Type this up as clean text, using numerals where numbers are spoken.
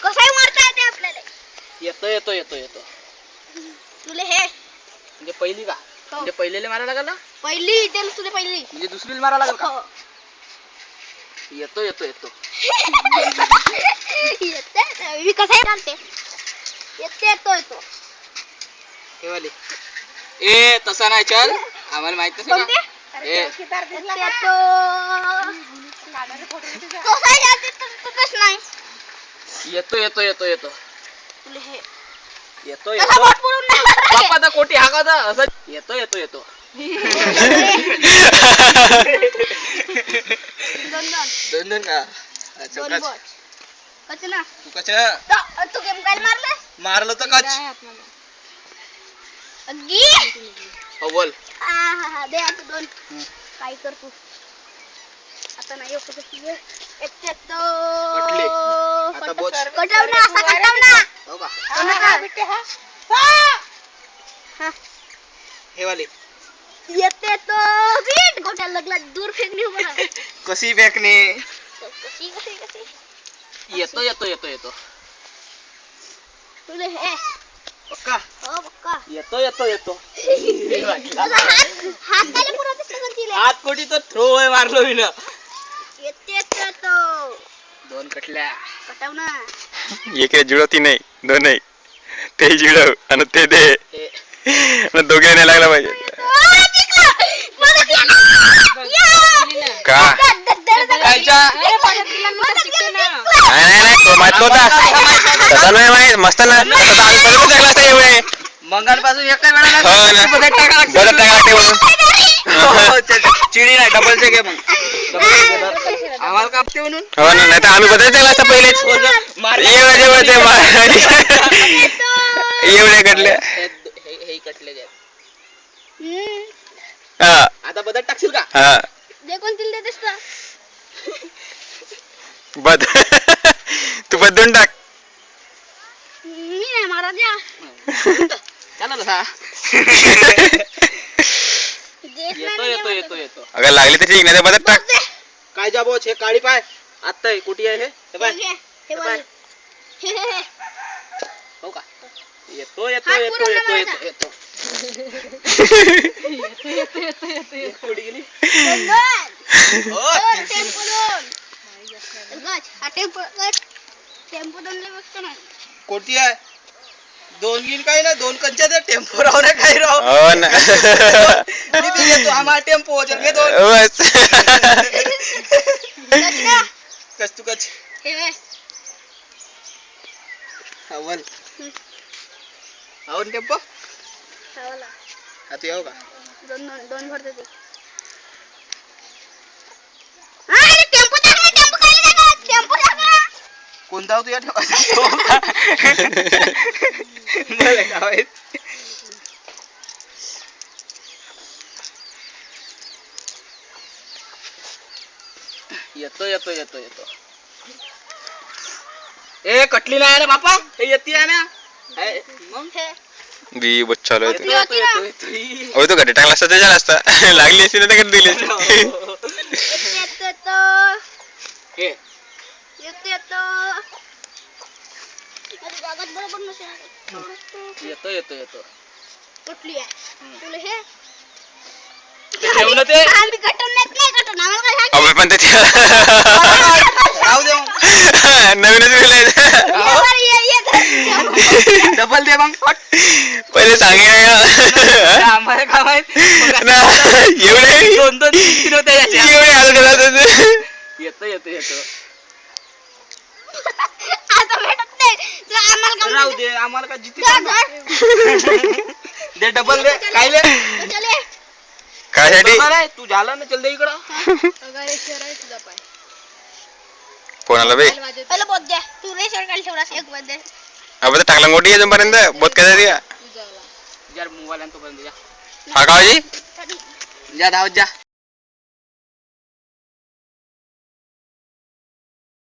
कसाही मारता येते आपल्याला. येतो तुले हे म्हणजे पहिली का म्हणजे पहिलेले मारायला लागला पहिली त्याला तुले पहिली म्हणजे दुसरीला मारायला लागला का? येतो येते मी कसाही चालते. येतो हे वाले ए तसा नाही चल आम्हाला माहित नसेल का ए येतो तुले हे येतो बाप्पा तर कोटी हाकाचा असं येतो दोन का अच्छा तू कशा तू गेम काय मारला मारलं तर कच बोल दे आता दोन काय कर तू आता नाही आता बोच कटव ना हो का हे वाले येते तो बीट गोट्याला लागला दूर फेकली मला कशी फेकणे कशी येतो तुले हे पक्का हो पक्का येतो हात काले पुरा दिसतो तिले हात कोटी तर थ्रो आहे मारलो मी ना येते तो दोन कटल्या कटव ना एक जुळती नाही दोन नाही ते जुळव आणि ते दे दोघे नाही लागला पाहिजे का माहित नव्हता तसा नाही माहित मस्त ना एवढे मंगल पासून एका बदल टाका लागते म्हणून चिडी नाही डबल चेक आहे मग आम्हाला कापते म्हणून हो ना नाही तर आम्ही बदल टाकला असता पहिलेच एवढे कटले हे कटले हा आता बदल टाकशील का हा दे कोणतील देतेस का बद तू बदलून टाक मी नाही मारा द्या चला तसा येतो अगर लागली तर ठीक नाही तर बदल टाक काय जा बोच हे काळी पाय आत्ता कुठे आहे हे पाय हे वाले हो का येतो कुठे गेली टेम्पो दोन बघतो ना कोटी आहे दोन गिन काही ना दोन कंच्या ते टेम्पो राहू ना काही राहू हो ना किती येतो आम्हाला टेम्पो वजन घे दोन बस कच तू कच बोल आवून टेम्पो हा तू येऊ का दोन भरते ते कोणता हो तुझ्या ठेवा येतो ए कटली नाही रे बापा हे येते आहे ना मग बी बच्चा चालू येतो हो तो गड्डे टाकला असता त्याच्या असता लागली असती ना तर कधी दिली येतो कुठली आहे तुला हे ठेवलं ते आम्ही कटवण्यात नाही अबे पण ते राहू दे नवीनच मिळायचं डबल दे मग पहिले सांगे आम्हाला काय माहित एवढे दोन तीन होते एवढे येतो आता भेटत नाही आम्हाला राहू दे आम्हाला काय जिथे दे डबल दे काय ले काय तू झाला ना चल दे इकडं कोणाला बे पहिलं बोध द्या तू रेशर काल ठेवलास एक बोध दे अबे टाकला मोठी आहे जोपर्यंत बोत काय झाली यार मोबाईल आणतो पर्यंत हा काळजी जा धावत जा